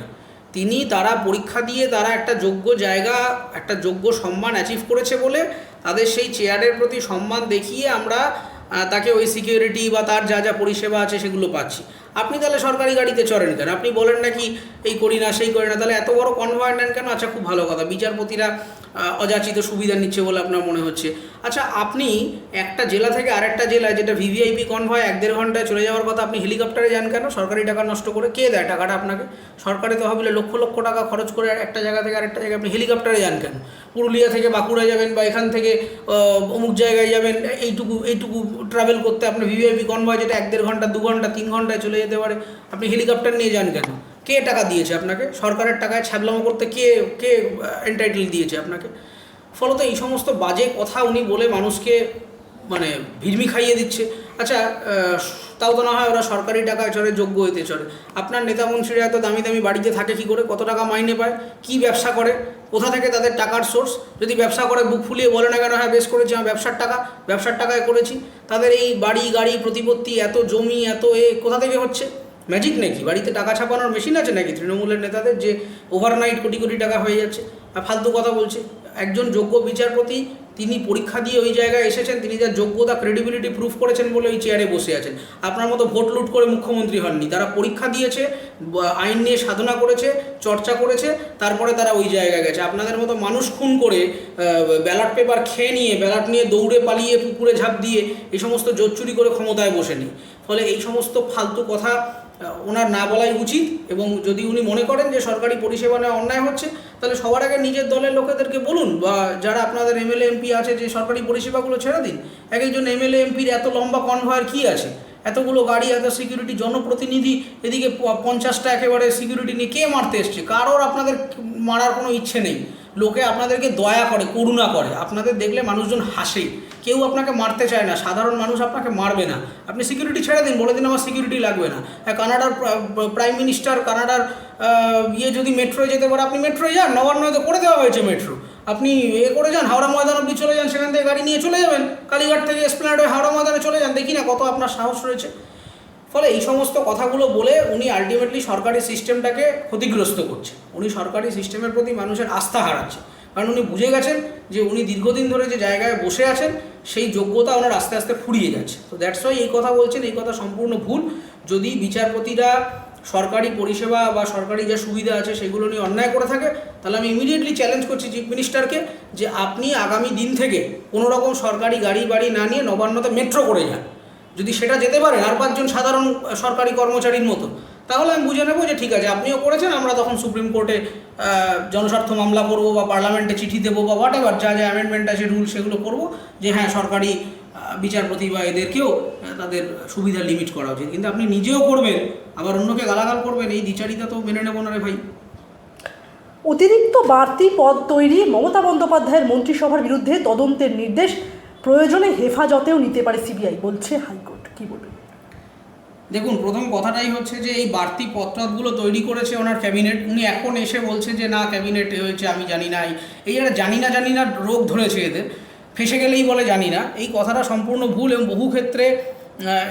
তারা পরীক্ষা দিয়ে তারা একটা যোগ্য জায়গা, একটা যোগ্য সম্মান অ্যাচিভ করেছে বলে তাদের সেই চেয়ারের প্রতি সম্মান দেখিয়ে আমরা তাকে ওই সিকিউরিটি বা তার যা যা পরিষেবা আছে সেগুলো পাচ্ছি। আপনি তাহলে সরকারি গাড়িতে চড়েন কেন? আপনি বলেন নাকি এই করি না সেই করি না, তাহলে এত বড় কনভয় নেন কেন? আচ্ছা, খুব ভালো কথা, বিচারপতিরা অযাচিত সুবিধা নিচ্ছে বলে আপনার মনে হচ্ছে। আচ্ছা, আপনি একটা জেলা থেকে আরেকটা জেলায়, যেটা ভিভিআইপি কনভয় 1-1.5 ঘন্টায় চলে যাওয়ার কথা, আপনি হেলিকপ্টারে যান কেন? সরকারি টাকা নষ্ট করে। কে দেয় টাকাটা আপনাকে? সরকারি তহবিলে লক্ষ লক্ষ টাকা খরচ করে একটা জায়গা থেকে আরেকটা জায়গায় আপনি হেলিকপ্টারে যান কেন? পুরুলিয়া থেকে বাঁকুড়া যাবেন বা এখান থেকে অমুক জায়গায় যাবেন, এইটুকু ট্রাভেল করতে আপনি ভিভিআইপি কনভয়, যেটা 1-1.5 ঘন্টা 2 ঘন্টা 3 ঘন্টায় চলে যেতে পারে, আপনি হেলিকপ্টার নিয়ে যান কেন? কে টাকা দিয়েছে আপনাকে? সরকারের টাকায় ছ্যাবলামো করতে কে এন্টাইটেল দিয়েছে আপনাকে? ফলত এই সমস্ত বাজে কথা উনি বলে মানুষকে ভিড়মি খাইয়ে দিচ্ছে। আচ্ছা, তাও তো না হয় ওরা সরকারি টাকায় চড়ে, যোগ্য হইতে চড়ে। আপনার নেতামন্ত্রীরা এত দামি দামি বাড়িতে থাকে কী করে? কত টাকা মাইনে পায়? কি ব্যবসা করে? কোথা থেকে তাদের টাকার সোর্স? যদি ব্যবসা করে বুক ফুলিয়ে বলে না কেন হ্যাঁ বেশ করেছি, আমার ব্যবসার টাকায় করেছি। তাদের এই বাড়ি গাড়ি প্রতিপত্তি, এত জমি, এত কোথা থেকে হচ্ছে? ম্যাজিক নাকি? বাড়িতে টাকা ছাপানোর মেশিন আছে নাকি তৃণমূলের নেতাদের যে ওভারনাইট কোটি কোটি টাকা হয়ে যাচ্ছে? আর ফালতু কথা বলছে। একজন যোগ্য বিচারপতি, তিনি পরীক্ষা দিয়ে ওই জায়গায় এসেছেন, তিনি যার যোগ্যতা ক্রেডিবিলিটি প্রুফ করেছেন বলে ওই চেয়ারে বসে আছেন। আপনার মতো ভোট লুট করে মুখ্যমন্ত্রী হননি। তারা পরীক্ষা দিয়েছে, আইন নিয়ে সাধনা করেছে, চর্চা করেছে, তারপরে তারা ওই জায়গায় গেছে। আপনাদের মতো মানুষ খুন করে, ব্যালট পেপার খেয়ে নিয়ে, ব্যালট নিয়ে দৌড়ে পালিয়ে, পুকুরে ঝাঁপ দিয়ে, এই সমস্ত জোর চুরি করে ক্ষমতায় বসে নেই। ফলে এই সমস্ত ফালতু কথা ওনার না বলাই উচিত। এবং যদি উনি মনে করেন যে সরকারি পরিষেবা নেওয়া অন্যায় হচ্ছে, তাহলে সবার আগে নিজের দলের লোকেদেরকে বলুন, বা যারা আপনাদের এমএলএ এমপি আছে, যে সরকারি পরিষেবাগুলো ছেড়ে দিন। এক একজন এমএলএ এমপির এত লম্বা কনভয়ের কী আছে? এতগুলো গাড়ি, এত সিকিউরিটি, জনপ্রতিনিধি, এদিকে 50টা একেবারে সিকিউরিটি নিয়ে কে মারতে এসছে? কারোর আপনাদের মারার কোনো ইচ্ছে নেই। লোকে আপনাদেরকে দয়া করে, করুণা করে, আপনাদের দেখলে মানুষজন হাসে। কেউ আপনাকে মারতে চায় না, সাধারণ মানুষ আপনাকে মারবে না। আপনি সিকিউরিটি ছেড়ে দিন, বলে দিন আমার সিকিউরিটি লাগবে না। কানাডার প্রাইম মিনিস্টার, কানাডার যদি মেট্রোয় যেতে পারে, আপনি মেট্রোয় যান। নবান্নয় তো করে দেওয়া হয়েছে মেট্রো। আপনি করে যান, হাওড়া ময়দান অব্দি চলে যান, সেখান থেকে গাড়ি নিয়ে চলে যাবেন। কালীঘাট থেকে এসপ্ল্যানেড হয়ে হাওড়া ময়দানে চলে যান, দেখি না কত আপনার সাহস রয়েছে। ফলে এই সমস্ত কথাগুলো বলে উনি আলটিমেটলি সরকারি সিস্টেমটাকে ক্ষতিগ্রস্ত করছে। উনি সরকারি সিস্টেমের প্রতি মানুষের আস্থা হারাচ্ছে। কারণ উনি বুঝে গেছেন যে উনি দীর্ঘদিন ধরে যে জায়গায় বসে আছেন, সেই যোগ্যতা ওনার আস্তে আস্তে ফুরিয়ে যাচ্ছে। তো দ্যাটস ওয়াই এই কথা বলছেন। এই কথা সম্পূর্ণ ভুল। যদি বিচারপতিরা সরকারি পরিষেবা বা সরকারি যে সুবিধা আছে সেগুলো নিয়ে অন্যায় করে থাকে, তাহলে আমি ইমিডিয়েটলি চ্যালেঞ্জ করছি চিফ মিনিস্টারকে যে আপনি আগামী দিন থেকে কোনো রকম সরকারি গাড়ি বাড়ি না নিয়ে নবান্নতে মেট্রো করে যান। যদি সেটা যেতে পারেন আর 5 জন সাধারণ সরকারি কর্মচারীর মতো, তাহলে আমি বুঝে নেবো যে ঠিক আছে আপনিও করেছেন, আমরা তখন সুপ্রিম কোর্টে জনস্বার্থ মামলা করবো বা পার্লামেন্টে চিঠি দেবো বা হোয়াট এভার যা যা অ্যামেন্ডমেন্ট আছে রুল সেগুলো করবো যে হ্যাঁ সরকারি বিচারপতি বা এদেরকেও তাদের সুবিধা লিমিট করা উচিত। কিন্তু আপনি নিজেও করবেন আবার অন্যকে গালাগাল করবেন, এই দ্বিচারিতা তো মেনে নেবো না রে ভাই। অতিরিক্ত বাড়তি পদ তৈরি, মমতা বন্দ্যোপাধ্যায়ের মন্ত্রিসভার বিরুদ্ধে তদন্তের নির্দেশ, প্রয়োজনে হেফাজতেও নিতে পারে সিবিআই বলছে হাইকোর্ট, কি বলবেন? দেখুন, প্রথম কথাটাই হচ্ছে যে এই বাড়তি পত্রগুলো তৈরি করেছে ওনার ক্যাবিনেট। উনি এখন এসে বলছে যে না ক্যাবিনেট হয়েছে আমি জানি না, এই একটা জানি না রোগ ধরেছে এদের, ফেসে গেলেই বলে জানি না। এই কথাটা সম্পূর্ণ ভুল এবং বহু ক্ষেত্রে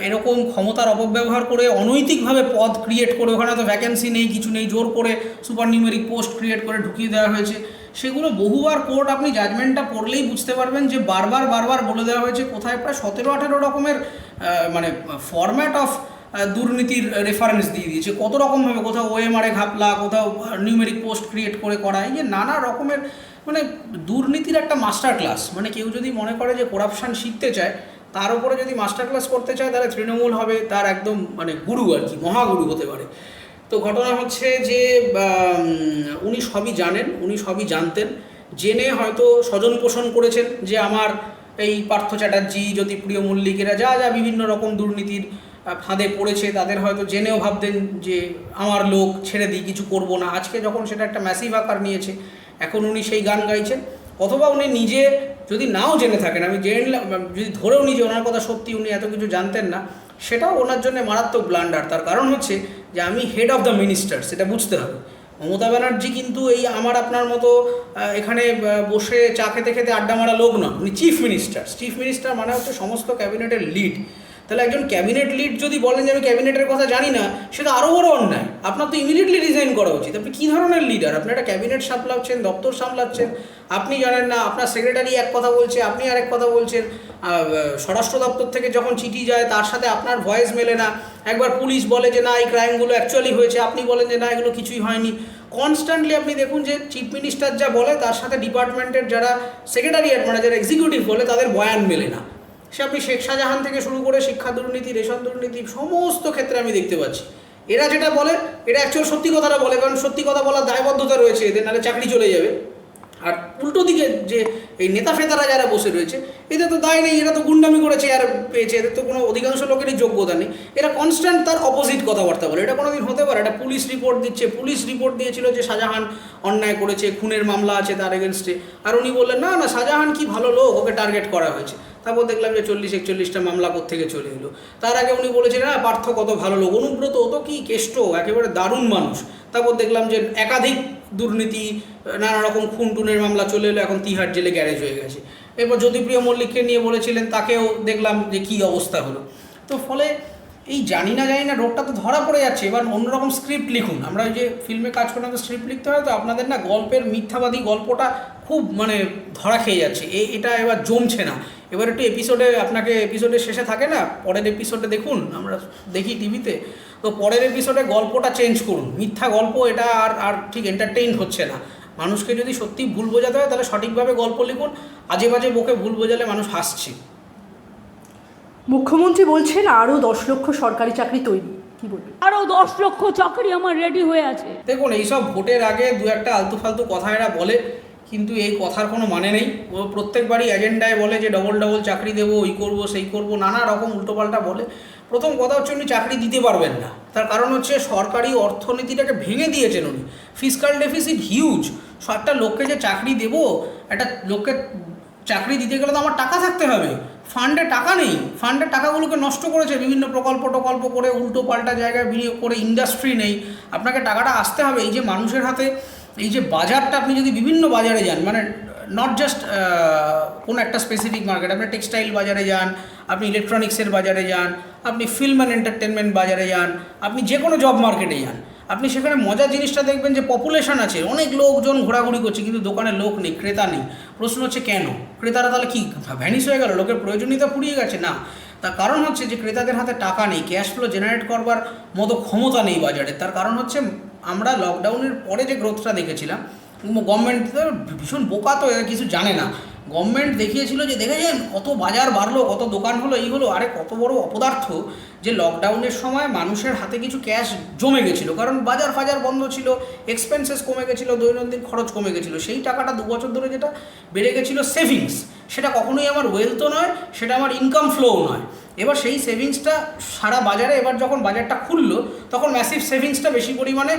এরকম ক্ষমতার অপব্যবহার করে অনৈতিকভাবে পদ ক্রিয়েট করে, ওখানে তো ভ্যাকেন্সি নেই কিছু নেই, জোর করে সুপার নিউমেরিক পোস্ট ক্রিয়েট করে ঢুকিয়ে দেওয়া হয়েছে। সেগুলো বহুবার কোর্ট, আপনি জাজমেন্টটা পড়লেই বুঝতে পারবেন যে বারবার বলে দেওয়া হয়েছে কোথায় প্রায় 17-18 রকমের মানে ফরম্যাট অফ দুর্নীতির রেফারেন্স দিয়ে দিয়েছে, কত রকমভাবে, কোথাও ওএমআরে ঘাপলা, কোথাও নিউমেরিক পোস্ট ক্রিয়েট করা, এই যে নানা রকমের মানে দুর্নীতির একটা মাস্টার ক্লাস। মানে কেউ যদি মনে করে যে করাপশান শিখতে চায়, তার উপরে যদি মাস্টার ক্লাস করতে চায় তাহলে তৃণমূল হবে তার একদম মানে গুরু আর কি, মহাগুরু হতে পারে। তো ঘটনা হচ্ছে যে উনি সবই জানেন, উনি সবই জানতেন, জেনে হয়তো স্বজন পোষণ করেছেন যে আমার এই পার্থ চ্যাটার্জি, জ্যোতিপ্রিয় মল্লিকেরা যা যা বিভিন্ন রকম দুর্নীতির ফাঁদে পড়েছে তাদের হয়তো জেনেও ভাবতেন যে আমার লোক, ছেড়ে দিই, কিছু করব না। আজকে যখন সেটা একটা ম্যাসিভ আকার নিয়েছে, এখন উনি সেই গান গাইছেন। অথবা উনি নিজে যদি নাও জেনে থাকেন, আমি যদি ধরেও নিজে ওনার কথা সত্যি উনি এত কিছু জানতেন না, সেটাও ওনার জন্য মারাত্মক ব্লান্ডার। তার কারণ হচ্ছে যে আমি হেড অফ দ্য মিনিস্টার, সেটা বুঝতে হবে। মমতা ব্যানার্জি কিন্তু এই আমার আপনার মতো এখানে বসে চা খেতে খেতে আড্ডা মারা লোক নন, উনি চিফ মিনিস্টার। চিফ মিনিস্টার মানে হচ্ছে সমস্ত ক্যাবিনেটের লিড। তাহলে একজন ক্যাবিনেট লিড যদি বলেন যে আমি ক্যাবিনেটের কথা জানি না, সেটা আরও বড় অন্যায়। আপনার তো ইমিডিয়েটলি রিজাইন করা উচিত। আপনি কী ধরনের লিডার? আপনি একটা ক্যাবিনেট সামলাচ্ছেন, দপ্তর সামলাচ্ছেন, আপনি জানেন না, আপনার সেক্রেটারি এক কথা বলছে, আপনি আরেক কথা বলছেন, স্বরাষ্ট্র দপ্তর থেকে যখন চিঠি যায় তার সাথে আপনার ভয়েস মেলে না। একবার পুলিশ বলে যে না এই ক্রাইমগুলো অ্যাকচুয়ালি হয়েছে, আপনি বলেন যে না এগুলো কিছুই হয়নি। কনস্ট্যান্টলি আপনি দেখুন যে চিফ মিনিস্টার যা বলে তার সাথে ডিপার্টমেন্টের যারা সেক্রেটারিয়েট মানে যারা এক্সিকিউটিভ বলে তাদের বয়ান মেলে না। সে আপনি শেখ শাহজাহান থেকে শুরু করে শিক্ষা দুর্নীতি, রেশন দুর্নীতি, সমস্ত ক্ষেত্রে আমি দেখতে পাচ্ছি এরা যেটা বলে এটা অ্যাকচুয়াল সত্যি কথাটা বলে, কারণ সত্যি কথা বলার দায়বদ্ধতা রয়েছে এদের, নাহলে চাকরি চলে যাবে। আর উল্টো দিকে যে এই নেতা ফেতারা যারা বসে রয়েছে এদের তো দায় নেই, এরা তো গুন্ডামি করেছে আর পেয়েছে, এদের তো কোনো অধিকাংশ লোকেরই যোগ্যতা নেই। এরা কনস্ট্যান্ট তার অপোজিট কথাবার্তা বলে। এটা কোনোদিন হতে পারে? একটা পুলিশ রিপোর্ট দিচ্ছে, পুলিশ রিপোর্ট দিয়েছিল যে শাহজাহান অন্যায় করেছে, খুনের মামলা আছে তার এগেনস্টে, আর উনি বললেন না না শাহজাহান কি ভালো লোক, ওকে টার্গেট করা হয়েছে। তারপর দেখলাম যে 40-41টা মামলা কোত্থেকে চলে এলো। তার আগে উনি বলেছিলেন না পার্থ কত ভালো লোক, অনুব্রত ও তো কি কেষ্ট, একেবারে দারুণ মানুষ। তারপর দেখলাম যে একাধিক দুর্নীতি, নানা রকম খুন টুনের মামলা চলে এলো, এখন তিহার জেলে গ্যারেজ হয়ে গেছে। এরপর জ্যোতিপ্রিয় মল্লিককে নিয়ে বলেছিলেন, তাকেও দেখলাম যে কী অবস্থা হলো। তো ফলে এই জানি না রোগটা তো ধরা পড়ে যাচ্ছে। এবার অন্যরকম স্ক্রিপ্ট লিখুন। আমরা ওই যে ফিল্মে কাজ করলে তো স্ক্রিপ্ট লিখতে হয়, তো আপনাদের না গল্পের মিথ্যাবাদী গল্পটা খুব মানে ধরা খেয়ে যাচ্ছে, এটা এবার জমছে না। এবার একটু এপিসোডের শেষে থাকে না, পরের এপিসোডে দেখুন, আমরা দেখি টিভিতে, তো পরের এপিসোডে গল্পটা চেঞ্জ করুন। মিথ্যা গল্প এটা আর ঠিক এন্টারটেইন হচ্ছে না। মানুষকে যদি সত্যি ভুল বোঝাতে হয় তাহলে সঠিকভাবে গল্প লিখুন। আজে বাজে বকে ভুল বোঝালে মানুষ হাসছে। মুখ্যমন্ত্রী বলছেন আরও 10 লক্ষ সরকারি চাকরি তৈরি, কি বলবেন? আরও 10 লক্ষ চাকরি আমার রেডি হয়ে আছে। দেখুন, এইসব ভোটের আগে দু একটা আলতু ফালতু কথা এরা বলে, কিন্তু এই কথার কোনো মানে নেই। ও প্রত্যেকবারই এজেন্ডায় বলে যে ডবল চাকরি দেবো, ওই করবো সেই করবো, নানা রকম উল্টোপাল্টা বলে। প্রথম কথা হচ্ছে উনি চাকরি দিতে পারবেন না। তার কারণ হচ্ছে সরকারি অর্থনীতিটাকে ভেঙে দিয়েছেন উনি। Fiscal deficit huge. একটা লোককে যে চাকরি দেবো, একটা লোককে চাকরি দিতে গেলে তো আমার টাকা থাকতে হবে। ফান্ডে টাকা নেই, ফান্ডের টাকাগুলোকে নষ্ট করেছে বিভিন্ন প্রকল্প করে, উল্টো পাল্টা জায়গায় বিনিয়োগ করে। ইন্ডাস্ট্রি নেই, আপনাকে টাকাটা আসতে হবে। এই যে মানুষের হাতে এই যে বাজারটা, আপনি যদি বিভিন্ন বাজারে যান, মানে নট জাস্ট কোনো একটা স্পেসিফিক মার্কেট, আপনি টেক্সটাইল বাজারে যান, আপনি ইলেকট্রনিক্সের বাজারে যান, আপনি ফিল্ম অ্যান্ড এন্টারটেনমেন্ট বাজারে যান, আপনি যে কোনো জব মার্কেটে যান, আপনি সেখানে মজার জিনিসটা দেখবেন যে পপুলেশন আছে, অনেক লোকজন ঘোরাঘুরি করছে, কিন্তু দোকানে লোক নেই, ক্রেতা নেই। প্রশ্ন হচ্ছে কেন? ক্রেতারা তাহলে কি ভ্যানিশ হয়ে গেল? লোকের প্রয়োজনীয়তা ফুরিয়ে গেছে? না, তার কারণ হচ্ছে যে ক্রেতাদের হাতে টাকা নেই, ক্যাশ ফ্লো জেনারেট করবার মতো ক্ষমতা নেই বাজারে। তার কারণ হচ্ছে আমরা লকডাউনের পরে যে গ্রোথটা দেখেছিলাম, গভর্নমেন্ট তো ভীষণ বোকা, তো এরা কিছু জানে না। গভর্নমেন্ট দেখিয়েছিল যে দেখেছেন কত বাজার বাড়লো, কত দোকান হলো, এই হলো। আরে কত বড় অপদার্থ যে লকডাউনের সময় মানুষের হাতে কিছু ক্যাশ জমে গেছিলো, কারণ বাজার ফাজার বন্ধ ছিল, এক্সপেন্সেস কমে গেছিলো, দৈনন্দিন খরচ কমে গেছিলো। সেই টাকাটা 2 বছর ধরে যেটা বেড়ে গেছিলো সেভিংস, সেটা কখনোই আমার ওয়েলথও নয়, সেটা আমার ইনকাম ফ্লোও নয়। এবার সেই সেভিংসটা সারা বাজারে, এবার যখন বাজারটা খুললো তখন ম্যাসিভ সেভিংসটা বেশি পরিমাণে,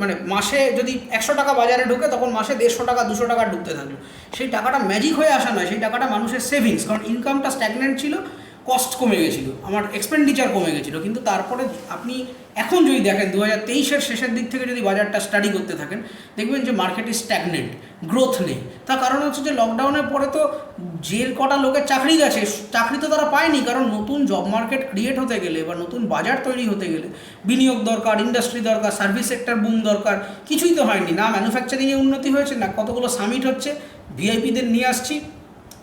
মানে মাসে যদি 100 টাকা বাজারে ঢোকে তখন মাসে 150 টাকা 200 টাকা ঢুকতে থাকলো। সেই টাকাটা ম্যাজিক হয়ে আসা নয়, সেই টাকাটা মানুষের সেভিংস, কারণ ইনকামটা স্ট্যাগনেন্ট ছিল, কস্ট কমে গেছিলো, আমার এক্সপেন্ডিচার কমে গেছিলো। কিন্তু তারপরে আপনি এখন যদি দেখেন 2023-এর শেষের দিক থেকে যদি বাজারটা স্টাডি করতে থাকেন, দেখবেন যে মার্কেট ইজ স্ট্যাগনেন্ট, গ্রোথ নেই। তার কারণ হচ্ছে যে লকডাউনের পরে তো যে কটা লোকের চাকরি গেছে, চাকরি তো তারা পায়নি, কারণ নতুন জব মার্কেট ক্রিয়েট হতে গেলে বা নতুন বাজার তৈরি হতে গেলে বিনিয়োগ দরকার, ইন্ডাস্ট্রি দরকার, সার্ভিস সেক্টর বুম দরকার। কিছুই তো হয়নি, না ম্যানুফ্যাকচারিংয়ে উন্নতি হয়েছে, না কতগুলো সামিট হচ্ছে, ভিআইপিদের নিয়ে আসছি,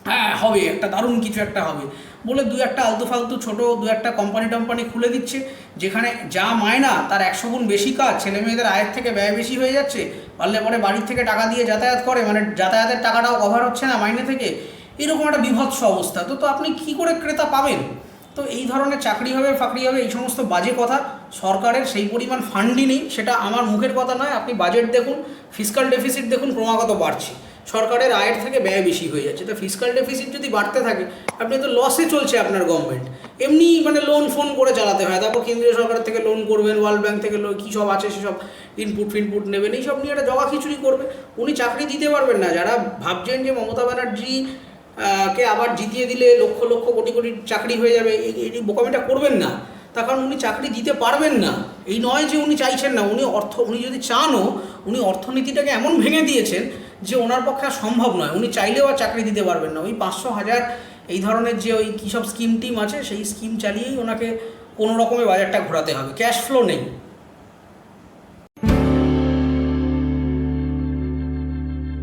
হ্যাঁ হবে একটা দারুণ কিছু একটা হবে বলে 2-1 আলতু ফালতু ছোটো 2-1 কোম্পানি খুলে দিচ্ছে, যেখানে যা মায়না তার 100 গুণ বেশি কাজ, ছেলে মেয়েদের আয়ের থেকে ব্যয় বেশি হয়ে যাচ্ছে, পারলে পরে বাড়ির থেকে টাকা দিয়ে যাতায়াত করে, মানে যাতায়াতের টাকাটাও কভার হচ্ছে না মাইনে থেকে, এরকম একটা বিভৎস অবস্থা। তো আপনি কি করে ক্রেতা পাবেন? তো এই ধরনের চাকরি হবে, ফাকরি হবে, এই সমস্ত বাজে কথা। সরকারের সেই পরিমাণ ফান্ডই নেই, সেটা আমার মুখের কথা নয়। আপনি বাজেট দেখুন, ফিসকাল ডেফিসিট দেখুন, ক্রমাগত বাড়ছে, সরকারের আয়ের থেকে ব্যয় বেশি হয়ে যাচ্ছে। তো ফিসকাল ডেফিসিট যদি বাড়তে থাকে, আপনি তো লসে চলছে আপনার গভর্নমেন্ট, এমনি মানে লোন ফোন করে চালাতে হয়, তারপর কেন্দ্রীয় সরকারের থেকে লোন করবেন, ওয়ার্ল্ড ব্যাংক থেকে কী সব আছে সেসব ইনপুট নেবেন, এইসব নিয়ে একটা জগা খিচুড়ি করবে। উনি চাকরি দিতে পারবেন না। যারা ভাবছেন যে মমতা ব্যানার্জি কে আবার জিতিয়ে দিলে লক্ষ লক্ষ কোটি কোটি চাকরি হয়ে যাবে, এই বোকামিটা করবেন না। তার কারণ উনি চাকরি দিতে পারবেন না। এই নয় যে উনি চাইছেন না, উনি যদি চানও, উনি অর্থনীতিটাকে এমন ভেঙে দিয়েছেন যে ওনার পক্ষে আর সম্ভব নয়। উনি চাইলেও আর চাকরি দিতে পারবেন না। ওই 500,000 এই ধরনের যে ওই কী সব স্কিম টিম আছে, সেই স্কিম চালিয়েই ওনাকে কোনো রকমের বাজারটা ঘোরাতে হবে। ক্যাশ ফ্লো নেই।